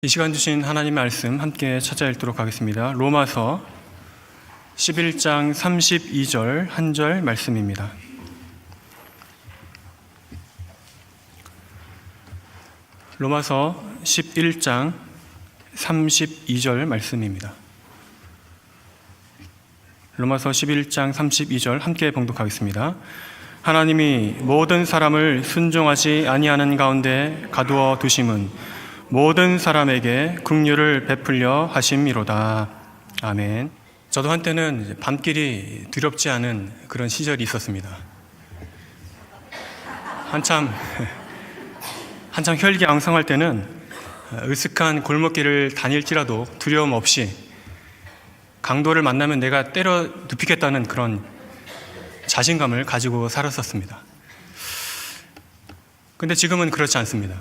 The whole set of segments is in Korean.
이 시간 주신 하나님의 말씀 함께 찾아 읽도록 하겠습니다. 로마서 11장 32절 한 절 말씀입니다. 로마서 11장 32절 말씀입니다. 로마서 11장 32절 함께 봉독하겠습니다. 하나님이 모든 사람을 순종하지 아니하는 가운데 가두어 두심은 모든 사람에게 긍휼을 베풀려 하심이로다. 아멘. 저도 한때는 밤길이 두렵지 않은 그런 시절이 있었습니다. 한참 혈기왕성할 때는 으슥한 골목길을 다닐지라도 두려움 없이 강도를 만나면 내가 때려 눕히겠다는 그런 자신감을 가지고 살았었습니다. 근데 지금은 그렇지 않습니다.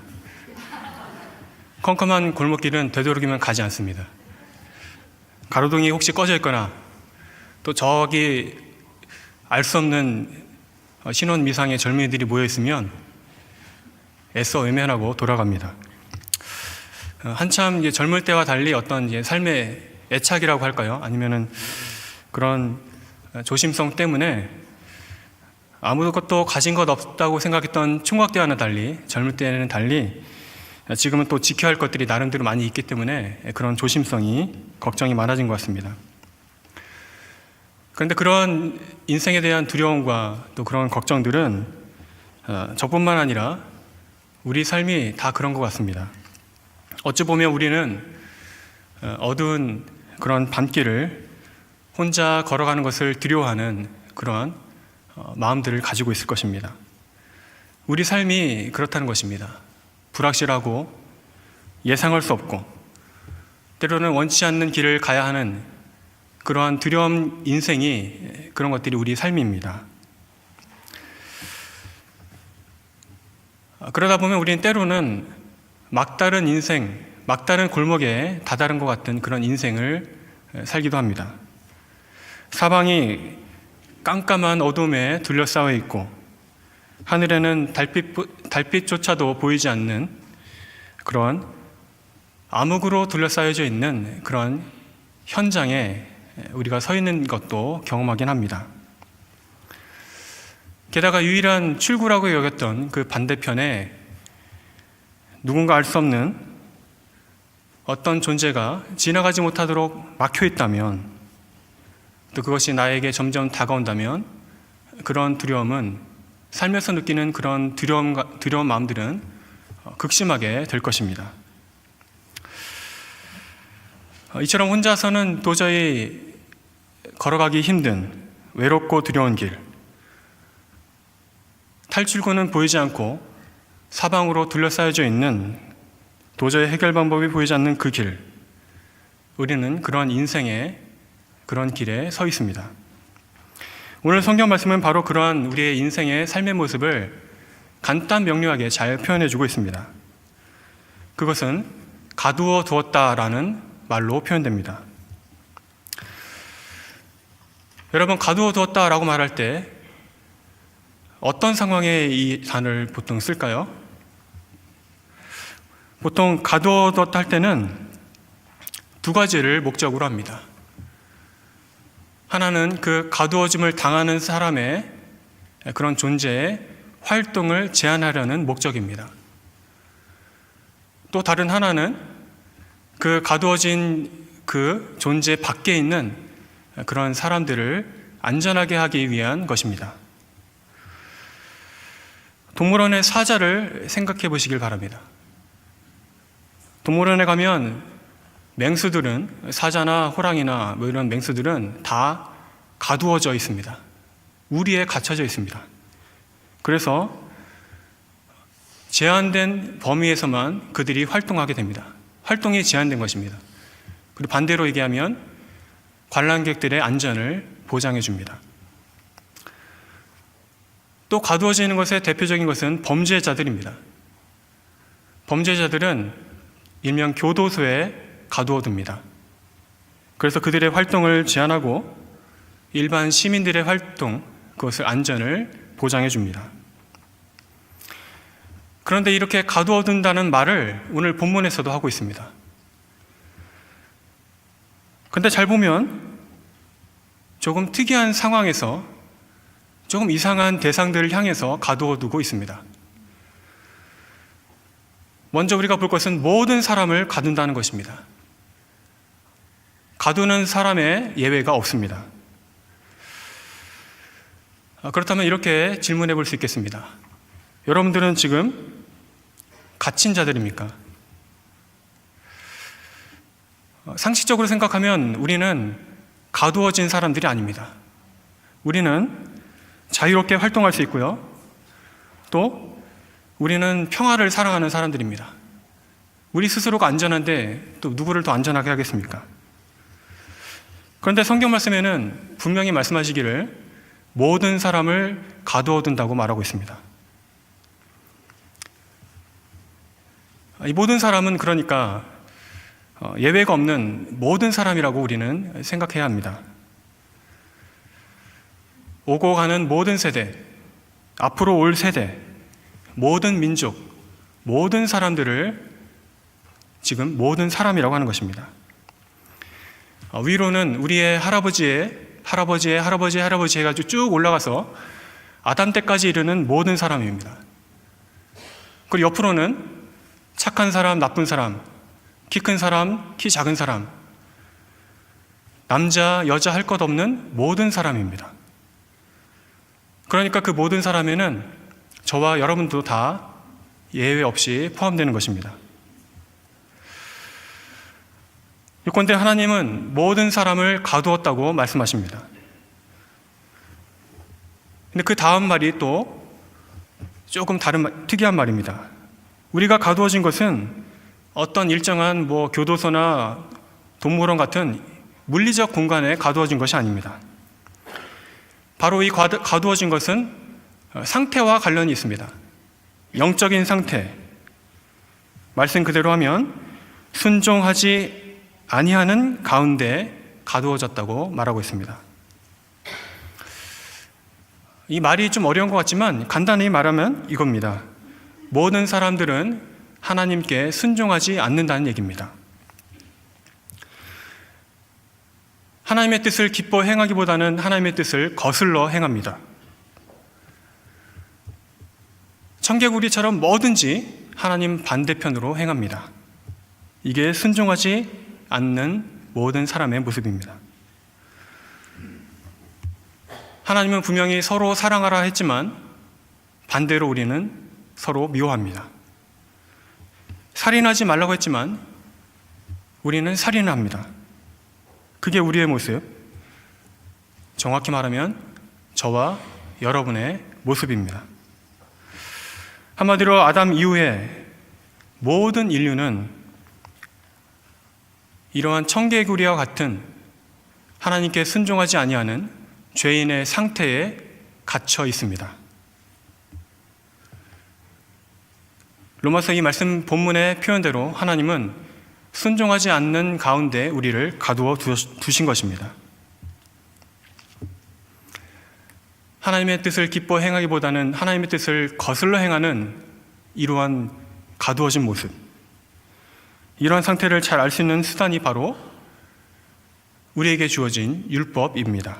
컴컴한 골목길은 되도록이면 가지 않습니다. 가로등이 혹시 꺼져 있거나 또 저기 알 수 없는 신혼 미상의 젊은이들이 모여 있으면 애써 외면하고 돌아갑니다. 한참 젊을 때와 달리 어떤 삶의 애착이라고 할까요? 아니면은 그런 조심성 때문에 아무것도 가진 것 없다고 생각했던 총각 때와는 달리, 젊을 때는 달리 지금은 또 지켜야 할 것들이 나름대로 많이 있기 때문에 그런 조심성이, 걱정이 많아진 것 같습니다. 그런데 그런 인생에 대한 두려움과 또 그런 걱정들은 저뿐만 아니라 우리 삶이 다 그런 것 같습니다. 어찌 보면 우리는 어두운 그런 밤길을 혼자 걸어가는 것을 두려워하는 그런 마음들을 가지고 있을 것입니다. 우리 삶이 그렇다는 것입니다. 불확실하고 예상할 수 없고 때로는 원치 않는 길을 가야 하는 그러한 두려움 인생이 그런 것들이 우리 삶입니다. 그러다 보면 우리는 때로는 막다른 인생, 막다른 골목에 다다른 것 같은 그런 인생을 살기도 합니다. 사방이 깜깜한 어둠에 둘러싸여 있고 하늘에는 달빛조차도 보이지 않는 그런 암흑으로 둘러싸여져 있는 그런 현장에 우리가 서 있는 것도 경험하긴 합니다. 게다가 유일한 출구라고 여겼던 그 반대편에 누군가 알 수 없는 어떤 존재가 지나가지 못하도록 막혀 있다면, 또 그것이 나에게 점점 다가온다면 그런 두려움은, 살면서 느끼는 그런 두려운 마음들은 극심하게 될 것입니다. 이처럼 혼자서는 도저히 걸어가기 힘든 외롭고 두려운 길, 탈출구는 보이지 않고 사방으로 둘러싸여져 있는 도저히 해결 방법이 보이지 않는 그 길, 우리는 그런 인생의 그런 길에 서 있습니다. 오늘 성경 말씀은 바로 그러한 우리의 인생의 삶의 모습을 간단 명료하게 잘 표현해 주고 있습니다. 그것은 가두어 두었다라는 말로 표현됩니다. 여러분, 가두어 두었다라고 말할 때 어떤 상황에 이 단어를 보통 쓸까요? 보통 가두어 두었다 할 때는 두 가지를 목적으로 합니다. 하나는 그 가두어짐을 당하는 사람의 그런 존재의 활동을 제한하려는 목적입니다. 또 다른 하나는 그 가두어진 그 존재 밖에 있는 그런 사람들을 안전하게 하기 위한 것입니다. 동물원의 사자를 생각해 보시길 바랍니다. 동물원에 가면 맹수들은, 사자나 호랑이나 뭐 이런 맹수들은 다 가두어져 있습니다. 우리에 갇혀져 있습니다. 그래서 제한된 범위에서만 그들이 활동하게 됩니다. 활동이 제한된 것입니다. 그리고 반대로 얘기하면 관람객들의 안전을 보장해 줍니다. 또 가두어지는 것의 대표적인 것은 범죄자들입니다. 범죄자들은 일명 교도소에 가두어둡니다. 그래서 그들의 활동을 제한하고 일반 시민들의 활동, 그것을 안전을 보장해 줍니다. 그런데 이렇게 가두어둔다는 말을 오늘 본문에서도 하고 있습니다. 근데 잘 보면 조금 특이한 상황에서 조금 이상한 대상들을 향해서 가두어 두고 있습니다. 먼저 우리가 볼 것은 모든 사람을 가둔다는 것입니다. 가두는 사람의 예외가 없습니다. 그렇다면 이렇게 질문해 볼 수 있겠습니다. 여러분들은 지금 갇힌 자들입니까? 상식적으로 생각하면 우리는 가두어진 사람들이 아닙니다. 우리는 자유롭게 활동할 수 있고요. 또 우리는 평화를 사랑하는 사람들입니다. 우리 스스로가 안전한데 또 누구를 더 안전하게 하겠습니까? 그런데 성경 말씀에는 분명히 말씀하시기를 모든 사람을 가두어 둔다고 말하고 있습니다. 이 모든 사람은 그러니까 예외가 없는 모든 사람이라고 우리는 생각해야 합니다. 오고 가는 모든 세대, 앞으로 올 세대, 모든 민족, 모든 사람들을 지금 모든 사람이라고 하는 것입니다. 위로는 우리의 할아버지의 할아버지 해가지고 쭉 올라가서 아담 때까지 이르는 모든 사람입니다. 그리고 옆으로는 착한 사람, 나쁜 사람, 키 큰 사람, 키 작은 사람, 남자, 여자 할 것 없는 모든 사람입니다. 그러니까 그 모든 사람에는 저와 여러분도 다 예외 없이 포함되는 것입니다. 요컨대 하나님은 모든 사람을 가두었다고 말씀하십니다. 근데 그 다음 말이 또 조금 특이한 말입니다. 우리가 가두어진 것은 어떤 일정한 교도소나 동물원 같은 물리적 공간에 가두어진 것이 아닙니다. 바로 이 가두어진 것은 상태와 관련이 있습니다. 영적인 상태, 말씀 그대로 하면 순종하지 아니하는 가운데 가두어졌다고 말하고 있습니다. 이 말이 좀 어려운 것 같지만 간단히 말하면 이겁니다. 모든 사람들은 하나님께 순종하지 않는다는 얘기입니다. 하나님의 뜻을 기뻐 행하기보다는 하나님의 뜻을 거슬러 행합니다. 청개구리처럼 뭐든지 하나님 반대편으로 행합니다. 이게 순종하지 않는 모든 사람의 모습입니다. 하나님은 분명히 서로 사랑하라 했지만 반대로 우리는 서로 미워합니다. 살인하지 말라고 했지만 우리는 살인합니다. 그게 우리의 모습, 정확히 말하면 저와 여러분의 모습입니다. 한마디로 아담 이후에 모든 인류는 이러한 청개구리와 같은 하나님께 순종하지 아니하는 죄인의 상태에 갇혀 있습니다. 로마서 이 말씀 본문의 표현대로 하나님은 순종하지 않는 가운데 우리를 가두어 두신 것입니다. 하나님의 뜻을 기뻐 행하기보다는 하나님의 뜻을 거슬러 행하는 이러한 가두어진 모습, 이러한 상태를 잘 알 수 있는 수단이 바로 우리에게 주어진 율법입니다.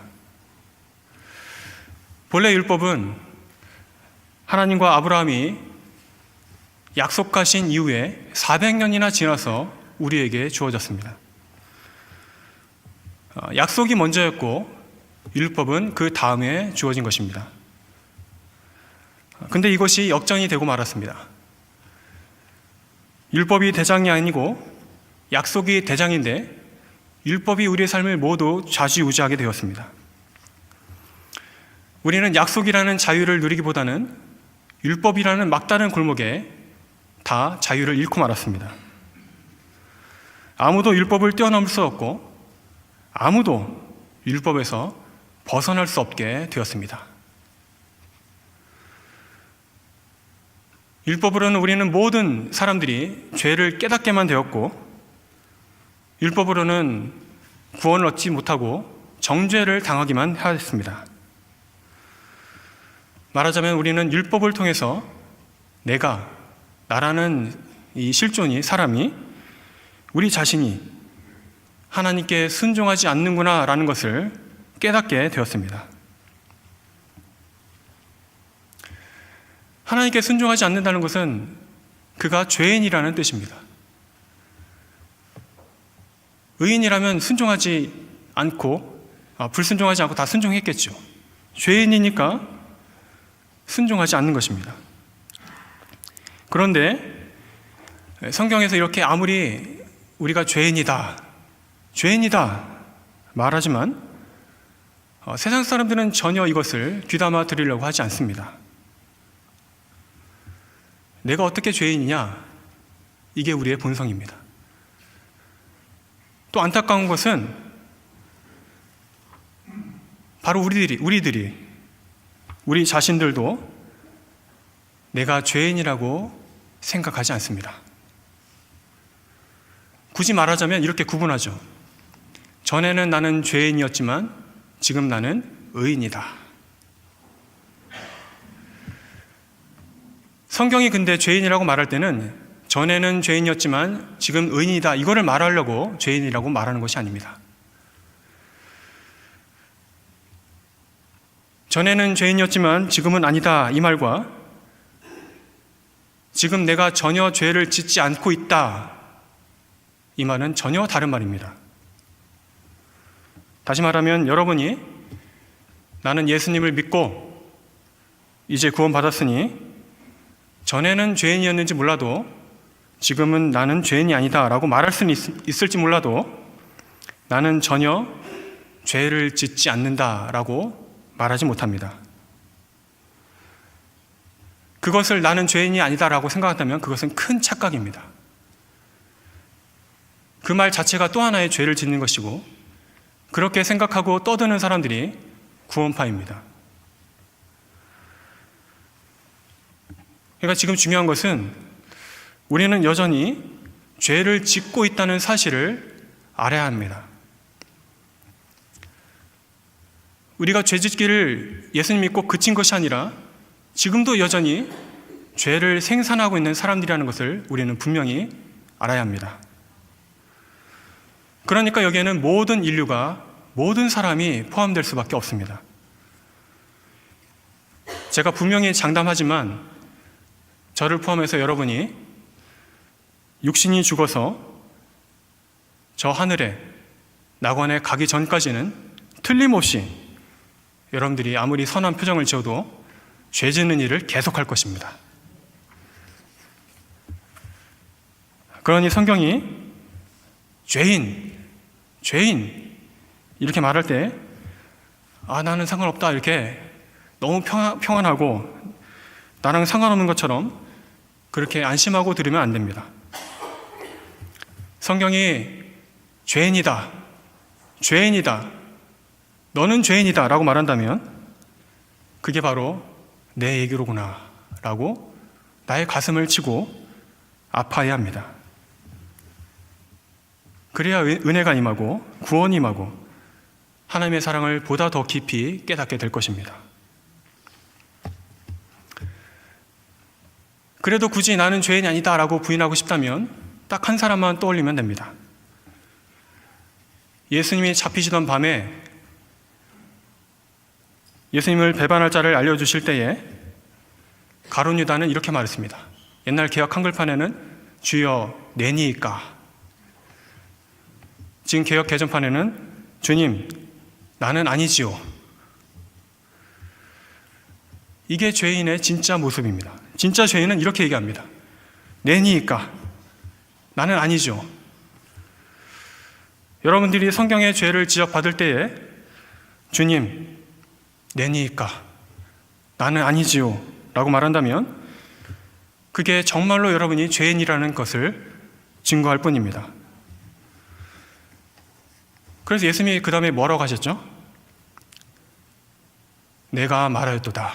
본래 율법은 하나님과 아브라함이 약속하신 이후에 400년이나 지나서 우리에게 주어졌습니다. 약속이 먼저였고 율법은 그 다음에 주어진 것입니다. 근데 이것이 역전이 되고 말았습니다. 율법이 대장이 아니고 약속이 대장인데 율법이 우리의 삶을 모두 좌지우지하게 되었습니다. 우리는 약속이라는 자유를 누리기보다는 율법이라는 막다른 골목에 다 자유를 잃고 말았습니다. 아무도 율법을 뛰어넘을 수 없고 아무도 율법에서 벗어날 수 없게 되었습니다. 율법으로는 우리는 모든 사람들이 죄를 깨닫게만 되었고 율법으로는 구원을 얻지 못하고 정죄를 당하기만 하였습니다. 말하자면 우리는 율법을 통해서 나라는 이 실존이, 사람이, 우리 자신이 하나님께 순종하지 않는구나라는 것을 깨닫게 되었습니다. 하나님께 순종하지 않는다는 것은 그가 죄인이라는 뜻입니다. 의인이라면 순종하지 않고, 불순종하지 않고 다 순종했겠죠. 죄인이니까 순종하지 않는 것입니다. 그런데 성경에서 이렇게 아무리 우리가 죄인이다 말하지만 세상 사람들은 전혀 이것을 귀담아 들으려고 하지 않습니다. 내가 어떻게 죄인이냐? 이게 우리의 본성입니다. 또 안타까운 것은 바로 우리 자신들도 내가 죄인이라고 생각하지 않습니다. 굳이 말하자면 이렇게 구분하죠. 전에는 나는 죄인이었지만 지금 나는 의인이다. 성경이 근데 죄인이라고 말할 때는 전에는 죄인이었지만 지금 의인이다, 이거를 말하려고 죄인이라고 말하는 것이 아닙니다. 전에는 죄인이었지만 지금은 아니다, 이 말과 지금 내가 전혀 죄를 짓지 않고 있다, 이 말은 전혀 다른 말입니다. 다시 말하면 여러분이 나는 예수님을 믿고 이제 구원받았으니 전에는 죄인이었는지 몰라도 지금은 나는 죄인이 아니다 라고 말할 수는 있을지 몰라도 나는 전혀 죄를 짓지 않는다 라고 말하지 못합니다. 그것을 나는 죄인이 아니다 라고 생각한다면 그것은 큰 착각입니다. 그 말 자체가 또 하나의 죄를 짓는 것이고, 그렇게 생각하고 떠드는 사람들이 구원파입니다. 그러니까 지금 중요한 것은 우리는 여전히 죄를 짓고 있다는 사실을 알아야 합니다. 우리가 죄 짓기를 예수님 믿고 그친 것이 아니라 지금도 여전히 죄를 생산하고 있는 사람들이라는 것을 우리는 분명히 알아야 합니다. 그러니까 여기에는 모든 인류가, 모든 사람이 포함될 수밖에 없습니다. 제가 분명히 장담하지만 저를 포함해서 여러분이 육신이 죽어서 저 하늘에 낙원에 가기 전까지는 틀림없이 여러분들이 아무리 선한 표정을 지어도 죄 짓는 일을 계속할 것입니다. 그러니 성경이 죄인 이렇게 말할 때 나는 상관없다 이렇게 너무 평안하고 나랑 상관없는 것처럼 그렇게 안심하고 들으면 안 됩니다. 성경이 죄인이다, 너는 죄인이다 라고 말한다면 그게 바로 내 얘기로구나 라고 나의 가슴을 치고 아파해야 합니다. 그래야 은혜가 임하고 구원이 임하고 하나님의 사랑을 보다 더 깊이 깨닫게 될 것입니다. 그래도 굳이 나는 죄인이 아니다 라고 부인하고 싶다면 딱 한 사람만 떠올리면 됩니다. 예수님이 잡히시던 밤에 예수님을 배반할 자를 알려주실 때에 가룟 유다는 이렇게 말했습니다. 옛날 개역 한글판에는 주여 내니이까, 지금 개역 개정판에는 주님 나는 아니지요. 이게 죄인의 진짜 모습입니다. 진짜 죄인은 이렇게 얘기합니다. 내니이까, 나는 아니죠. 여러분들이 성경의 죄를 지적받을 때에 주님 내니이까, 나는 아니지요 라고 말한다면 그게 정말로 여러분이 죄인이라는 것을 증거할 뿐입니다. 그래서 예수님이 그 다음에 뭐라고 하셨죠? 내가 말하였도다.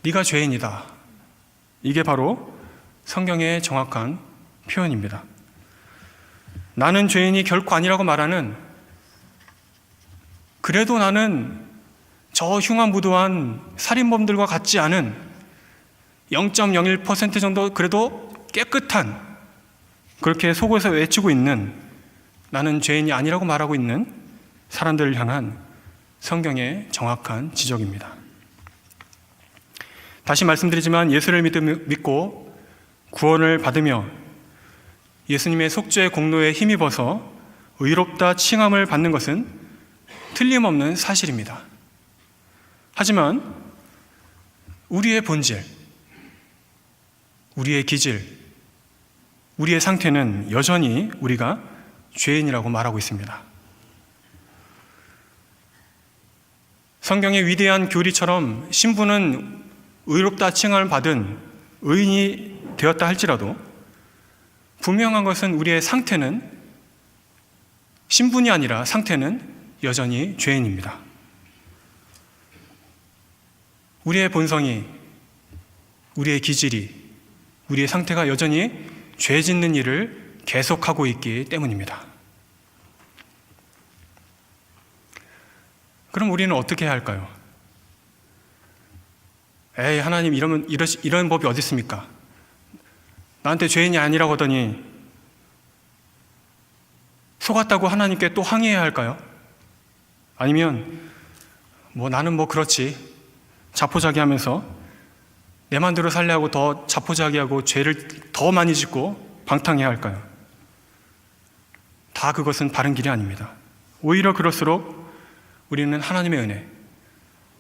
네가 죄인이다. 이게 바로 성경의 정확한 표현입니다. 나는 죄인이 결코 아니라고 말하는, 그래도 나는 저 흉악무도한 살인범들과 같지 않은 0.01% 정도 그래도 깨끗한 그렇게 속에서 외치고 있는, 나는 죄인이 아니라고 말하고 있는 사람들을 향한 성경의 정확한 지적입니다. 다시 말씀드리지만 예수를 믿고 구원을 받으며 예수님의 속죄의 공로에 힘입어서 의롭다 칭함을 받는 것은 틀림없는 사실입니다. 하지만 우리의 본질, 우리의 기질, 우리의 상태는 여전히 우리가 죄인이라고 말하고 있습니다. 성경의 위대한 교리처럼 신부는 의롭다 칭함을 받은 의인이 되었다 할지라도 분명한 것은 우리의 상태는, 신분이 아니라 상태는 여전히 죄인입니다. 우리의 본성이, 우리의 기질이, 우리의 상태가 여전히 죄 짓는 일을 계속하고 있기 때문입니다. 그럼 우리는 어떻게 해야 할까요? 에이, 하나님, 이런 법이 어디 있습니까? 나한테 죄인이 아니라고 하더니 속았다고 하나님께 또 항의해야 할까요? 아니면 나는 그렇지, 자포자기하면서 내 맘대로 살려고 더 자포자기하고 죄를 더 많이 짓고 방탕해야 할까요? 다 그것은 바른 길이 아닙니다. 오히려 그럴수록 우리는 하나님의 은혜,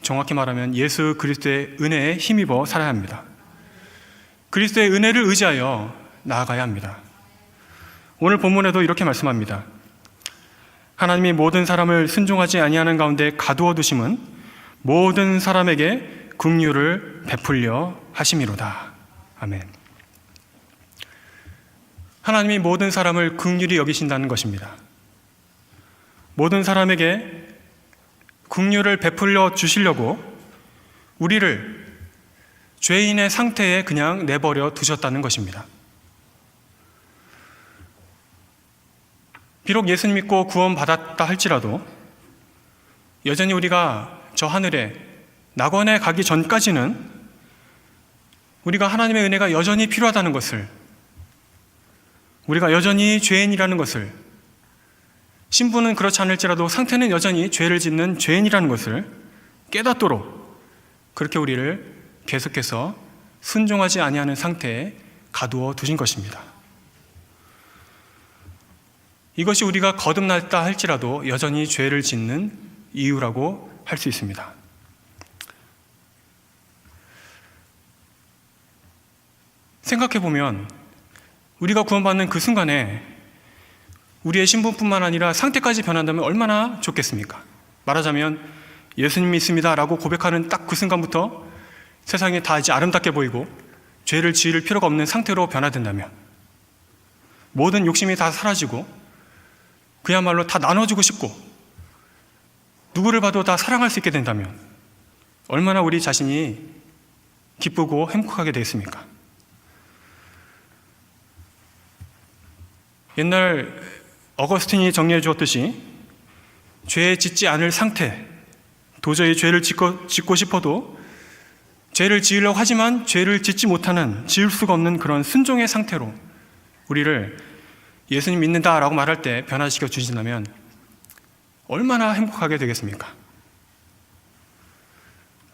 정확히 말하면 예수 그리스도의 은혜에 힘입어 살아야 합니다. 그리스도의 은혜를 의지하여 나아가야 합니다. 오늘 본문에도 이렇게 말씀합니다. 하나님이 모든 사람을 순종하지 아니하는 가운데 가두어 두심은 모든 사람에게 긍휼을 베풀려 하심이로다. 아멘. 하나님이 모든 사람을 긍휼히 여기신다는 것입니다. 모든 사람에게 긍휼을 베풀려 주시려고 우리를 죄인의 상태에 그냥 내버려 두셨다는 것입니다. 비록 예수님 믿고 구원받았다 할지라도 여전히 우리가 저 하늘에 낙원에 가기 전까지는 우리가 하나님의 은혜가 여전히 필요하다는 것을, 우리가 여전히 죄인이라는 것을, 신분은 그렇지 않을지라도 상태는 여전히 죄를 짓는 죄인이라는 것을 깨닫도록 그렇게 우리를 계속해서 순종하지 아니하는 상태에 가두어 두신 것입니다. 이것이 우리가 거듭났다 할지라도 여전히 죄를 짓는 이유라고 할 수 있습니다. 생각해보면 우리가 구원받는 그 순간에 우리의 신분뿐만 아니라 상태까지 변한다면 얼마나 좋겠습니까? 말하자면 예수님 믿습니다 라고 고백하는 딱 그 순간부터 세상이 다 이제 아름답게 보이고 죄를 지을 필요가 없는 상태로 변화된다면, 모든 욕심이 다 사라지고 그야말로 다 나눠주고 싶고 누구를 봐도 다 사랑할 수 있게 된다면 얼마나 우리 자신이 기쁘고 행복하게 되겠습니까? 옛날 어거스틴이 정리해 주었듯이 죄 짓지 않을 상태, 도저히 죄를 짓고 싶어도 죄를 지으려고 하지만 죄를 짓지 못하는, 지을 수가 없는 그런 순종의 상태로 우리를 예수님 믿는다라고 말할 때 변화시켜 주신다면 얼마나 행복하게 되겠습니까?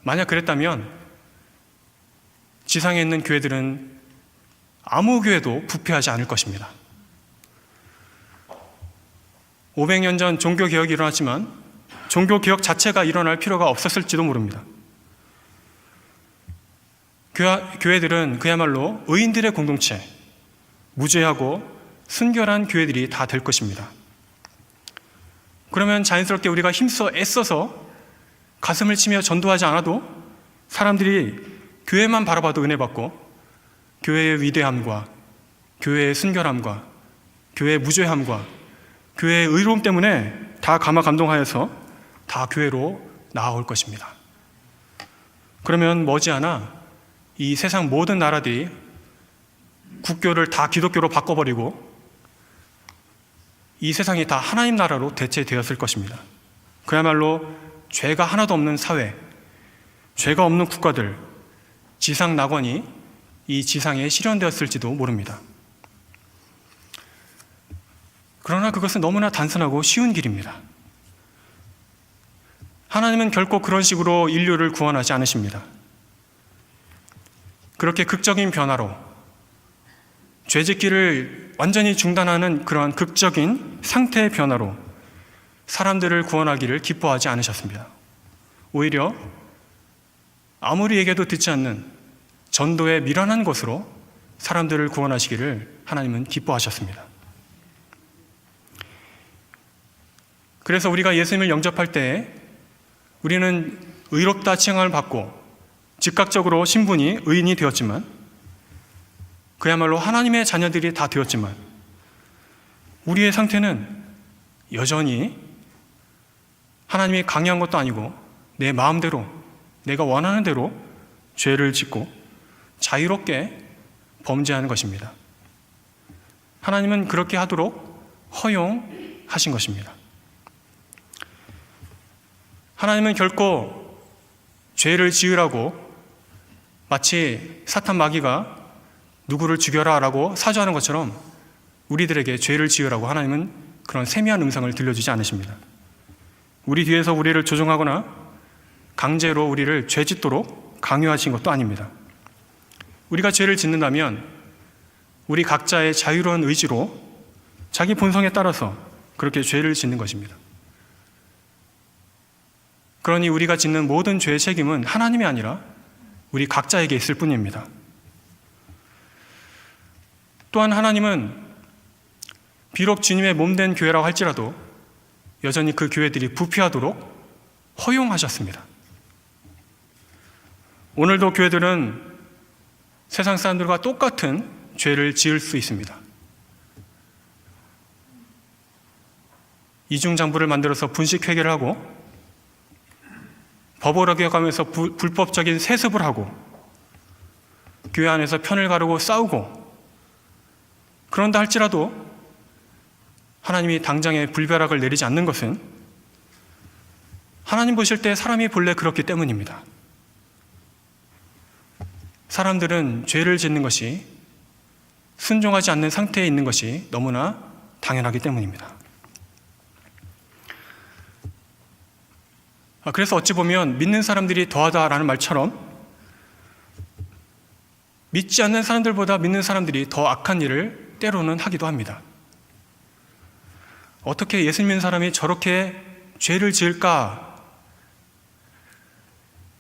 만약 그랬다면 지상에 있는 교회들은 아무 교회도 부패하지 않을 것입니다. 500년 전 종교개혁이 일어났지만 종교개혁 자체가 일어날 필요가 없었을지도 모릅니다. 교회들은 그야말로 의인들의 공동체, 무죄하고 순결한 교회들이 다 될 것입니다. 그러면 자연스럽게 우리가 힘써 애써서 가슴을 치며 전도하지 않아도 사람들이 교회만 바라봐도 은혜 받고 교회의 위대함과 교회의 순결함과 교회의 무죄함과 교회의 의로움 때문에 다 감화감동하여서 다 교회로 나아올 것입니다. 그러면 머지않아 이 세상 모든 나라들이 국교를 다 기독교로 바꿔버리고 이 세상이 다 하나님 나라로 대체되었을 것입니다. 그야말로 죄가 하나도 없는 사회, 죄가 없는 국가들, 지상 낙원이 이 지상에 실현되었을지도 모릅니다. 그러나 그것은 너무나 단순하고 쉬운 길입니다. 하나님은 결코 그런 식으로 인류를 구원하지 않으십니다. 그렇게 극적인 변화로 죄짓기를 완전히 중단하는 그러한 극적인 상태의 변화로 사람들을 구원하기를 기뻐하지 않으셨습니다. 오히려 아무리 얘기해도 듣지 않는 전도의 미련한 것으로 사람들을 구원하시기를 하나님은 기뻐하셨습니다. 그래서 우리가 예수님을 영접할 때 우리는 의롭다 칭함을 받고 즉각적으로 신분이 의인이 되었지만, 그야말로 하나님의 자녀들이 다 되었지만, 우리의 상태는 여전히 하나님이 강요한 것도 아니고 내 마음대로, 내가 원하는 대로 죄를 짓고 자유롭게 범죄하는 것입니다. 하나님은 그렇게 하도록 허용하신 것입니다. 하나님은 결코 죄를 지으라고 마치 사탄 마귀가 누구를 죽여라 라고 사주하는 것처럼 우리들에게 죄를 지으라고 하나님은 그런 세미한 음성을 들려주지 않으십니다. 우리 뒤에서 우리를 조종하거나 강제로 우리를 죄 짓도록 강요하신 것도 아닙니다. 우리가 죄를 짓는다면 우리 각자의 자유로운 의지로 자기 본성에 따라서 그렇게 죄를 짓는 것입니다. 그러니 우리가 짓는 모든 죄의 책임은 하나님이 아니라 우리 각자에게 있을 뿐입니다. 또한 하나님은 비록 주님의 몸된 교회라고 할지라도 여전히 그 교회들이 부패하도록 허용하셨습니다. 오늘도 교회들은 세상 사람들과 똑같은 죄를 지을 수 있습니다. 이중장부를 만들어서 분식회계를 하고 법을 어겨가면서 불법적인 세습을 하고 교회 안에서 편을 가르고 싸우고, 그런다 할지라도 하나님이 당장에 불벼락을 내리지 않는 것은 하나님 보실 때 사람이 본래 그렇기 때문입니다. 사람들은 죄를 짓는 것이, 순종하지 않는 상태에 있는 것이 너무나 당연하기 때문입니다. 그래서 어찌 보면 믿는 사람들이 더하다라는 말처럼 믿지 않는 사람들보다 믿는 사람들이 더 악한 일을 때로는 하기도 합니다. 어떻게 예수 믿는 사람이 저렇게 죄를 지을까?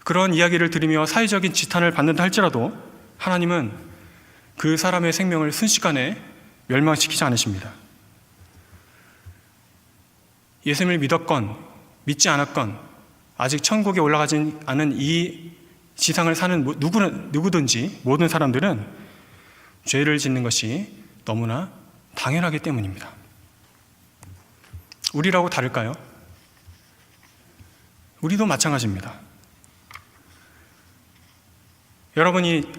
그런 이야기를 들으며 사회적인 지탄을 받는다 할지라도 하나님은 그 사람의 생명을 순식간에 멸망시키지 않으십니다. 예수님을 믿었건 믿지 않았건 아직 천국에 올라가지 않은 이 지상을 사는 누구든지 모든 사람들은 죄를 짓는 것이 너무나 당연하기 때문입니다. 우리라고 다를까요? 우리도 마찬가지입니다. 여러분이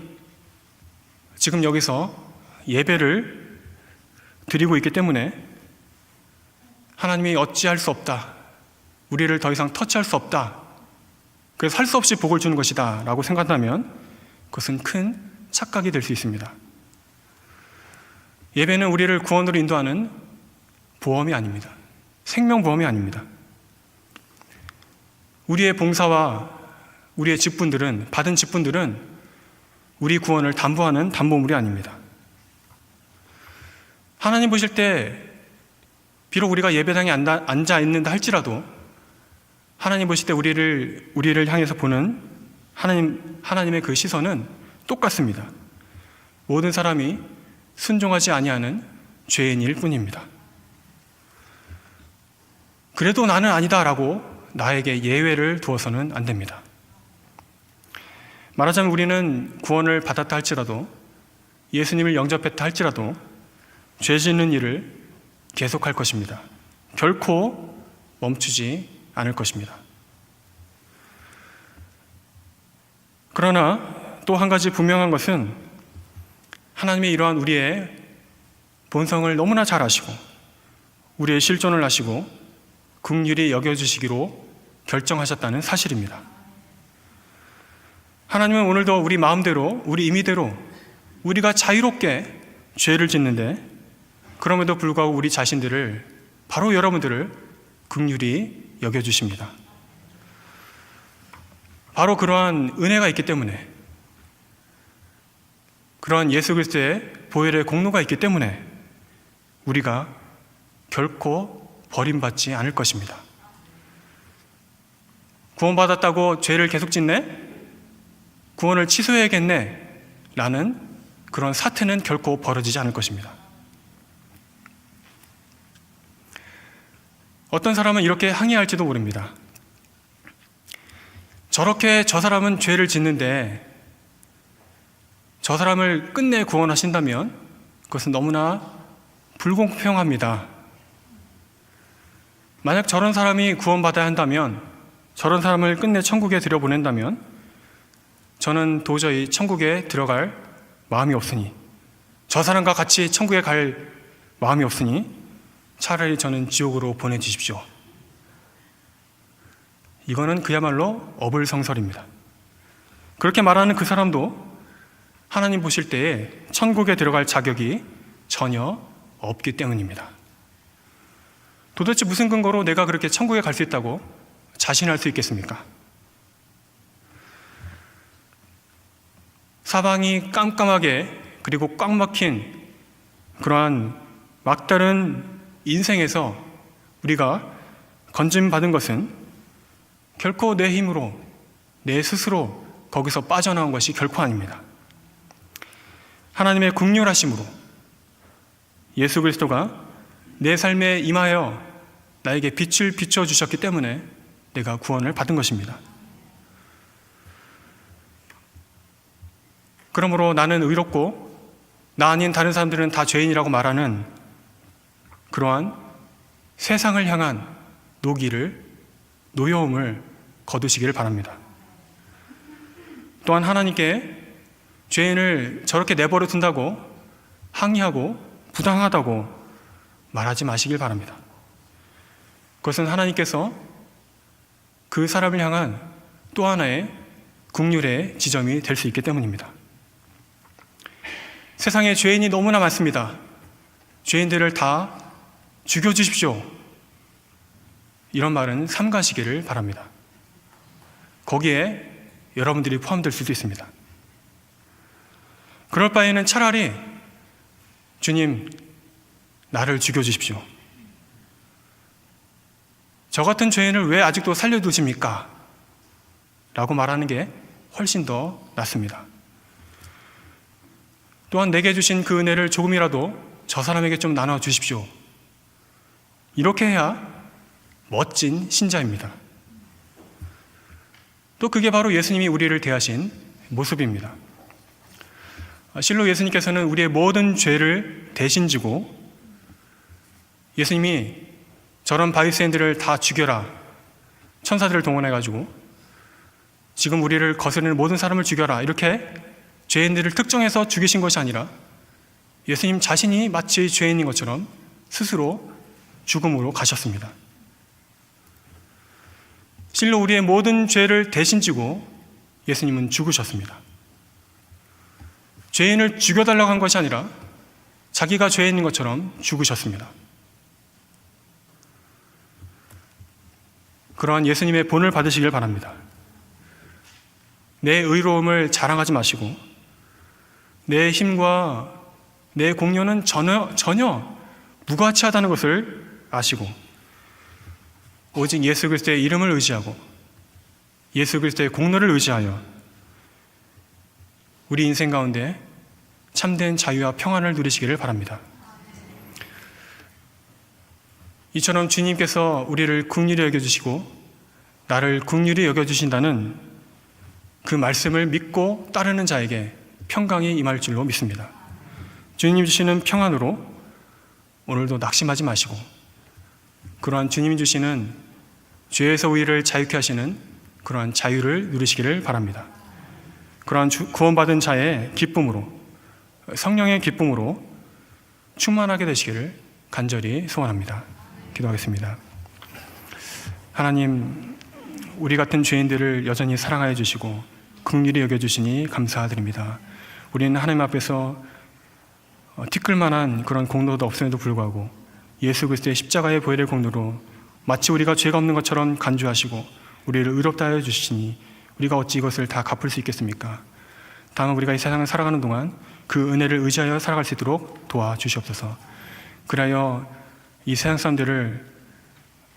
지금 여기서 예배를 드리고 있기 때문에 하나님이 어찌할 수 없다, 우리를 더 이상 터치할 수 없다, 그래서 할 수 없이 복을 주는 것이다 라고 생각한다면 그것은 큰 착각이 될 수 있습니다. 예배는 우리를 구원으로 인도하는 보험이 아닙니다. 생명보험이 아닙니다. 우리의 봉사와 우리의 직분들은, 받은 직분들은 우리 구원을 담보하는 담보물이 아닙니다. 하나님 보실 때 비록 우리가 예배당에 앉아 있는다 할지라도 하나님 보실 때 우리를 향해서 보는 하나님의 그 시선은 똑같습니다. 모든 사람이 순종하지 아니하는 죄인일 뿐입니다. 그래도 나는 아니다라고 나에게 예외를 두어서는 안 됩니다. 말하자면 우리는 구원을 받았다 할지라도, 예수님을 영접했다 할지라도 죄 짓는 일을 계속할 것입니다. 결코 멈추지 않을 것입니다. 그러나 또 한 가지 분명한 것은 하나님이 이러한 우리의 본성을 너무나 잘 아시고 우리의 실존을 아시고 긍휼히 여겨주시기로 결정하셨다는 사실입니다. 하나님은 오늘도 우리 마음대로, 우리 임의대로 우리가 자유롭게 죄를 짓는데 그럼에도 불구하고 우리 자신들을, 바로 여러분들을 긍휼히 여겨주십니다. 바로 그러한 은혜가 있기 때문에, 그러한 예수 그리스도의 보혈의 공로가 있기 때문에 우리가 결코 버림받지 않을 것입니다. 구원받았다고 죄를 계속 짓네? 구원을 취소해야겠네? 라는 그런 사태는 결코 벌어지지 않을 것입니다. 어떤 사람은 이렇게 항의할지도 모릅니다. 저렇게 저 사람은 죄를 짓는데 저 사람을 끝내 구원하신다면 그것은 너무나 불공평합니다. 만약 저런 사람이 구원받아야 한다면, 저런 사람을 끝내 천국에 들여보낸다면 저는 도저히 천국에 들어갈 마음이 없으니, 저 사람과 같이 천국에 갈 마음이 없으니 차라리 저는 지옥으로 보내주십시오. 이거는 그야말로 어불성설입니다. 그렇게 말하는 그 사람도 하나님 보실 때에 천국에 들어갈 자격이 전혀 없기 때문입니다. 도대체 무슨 근거로 내가 그렇게 천국에 갈 수 있다고 자신할 수 있겠습니까? 사방이 깜깜하게 그리고 꽉 막힌 그러한 막다른 인생에서 우리가 건짐받은 것은 결코 내 힘으로, 내 스스로 거기서 빠져나온 것이 결코 아닙니다. 하나님의 긍휼하심으로 예수 그리스도가 내 삶에 임하여 나에게 빛을 비춰주셨기 때문에 내가 구원을 받은 것입니다. 그러므로 나는 의롭고 나 아닌 다른 사람들은 다 죄인이라고 말하는 그러한 세상을 향한 노여움을 거두시기를 바랍니다. 또한 하나님께 죄인을 저렇게 내버려 둔다고 항의하고 부당하다고 말하지 마시길 바랍니다. 그것은 하나님께서 그 사람을 향한 또 하나의 긍휼의 지점이 될 수 있기 때문입니다. 세상에 죄인이 너무나 많습니다. 죄인들을 다 죽여주십시오. 이런 말은 삼가시기를 바랍니다. 거기에 여러분들이 포함될 수도 있습니다. 그럴 바에는 차라리 주님, 나를 죽여주십시오. 저 같은 죄인을 왜 아직도 살려두십니까? 라고 말하는 게 훨씬 더 낫습니다. 또한 내게 주신 그 은혜를 조금이라도 저 사람에게 좀 나눠주십시오. 이렇게 해야 멋진 신자입니다. 또 그게 바로 예수님이 우리를 대하신 모습입니다. 실로 예수님께서는 우리의 모든 죄를 대신 지고, 예수님이 저런 바리새인들을 다 죽여라, 천사들을 동원해가지고 지금 우리를 거스르는 모든 사람을 죽여라, 이렇게 죄인들을 특정해서 죽이신 것이 아니라 예수님 자신이 마치 죄인인 것처럼 스스로 죽음으로 가셨습니다. 실로 우리의 모든 죄를 대신 지고 예수님은 죽으셨습니다. 죄인을 죽여달라고 한 것이 아니라 자기가 죄인인 것처럼 죽으셨습니다. 그러한 예수님의 본을 받으시길 바랍니다. 내 의로움을 자랑하지 마시고 내 힘과 내 공로는 전혀 무가치하다는 것을 아시고 오직 예수 그리스도의 이름을 의지하고 예수 그리스도의 공로를 의지하여 우리 인생 가운데 참된 자유와 평안을 누리시기를 바랍니다. 이처럼 주님께서 우리를 긍휼히 여겨주시고 나를 긍휼히 여겨주신다는 그 말씀을 믿고 따르는 자에게 평강이 임할 줄로 믿습니다. 주님 주시는 평안으로 오늘도 낙심하지 마시고 그러한 주님이 주시는 죄에서 우리를 자유케 하시는 그러한 자유를 누리시기를 바랍니다. 그러한 구원받은 자의 기쁨으로, 성령의 기쁨으로 충만하게 되시기를 간절히 소원합니다. 기도하겠습니다. 하나님, 우리 같은 죄인들을 여전히 사랑하여 주시고 긍휼히 여겨주시니 감사드립니다. 우리는 하나님 앞에서 티끌만한 그런 공로도 없음에도 불구하고 예수 그리스도의 십자가의 보혈의 공로로 마치 우리가 죄가 없는 것처럼 간주하시고 우리를 의롭다 하여 주시니 우리가 어찌 이것을 다 갚을 수 있겠습니까? 다만 우리가 이 세상을 살아가는 동안 그 은혜를 의지하여 살아갈 수 있도록 도와주시옵소서. 그리하여 이 세상 사람들을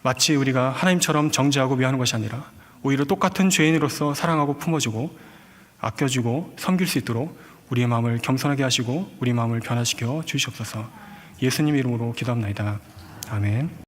마치 우리가 하나님처럼 정죄하고 미워하는 것이 아니라 오히려 똑같은 죄인으로서 사랑하고 품어주고 아껴주고 섬길 수 있도록 우리의 마음을 겸손하게 하시고 우리 마음을 변화시켜 주시옵소서. 예수님 이름으로 기도합나이다. 아멘.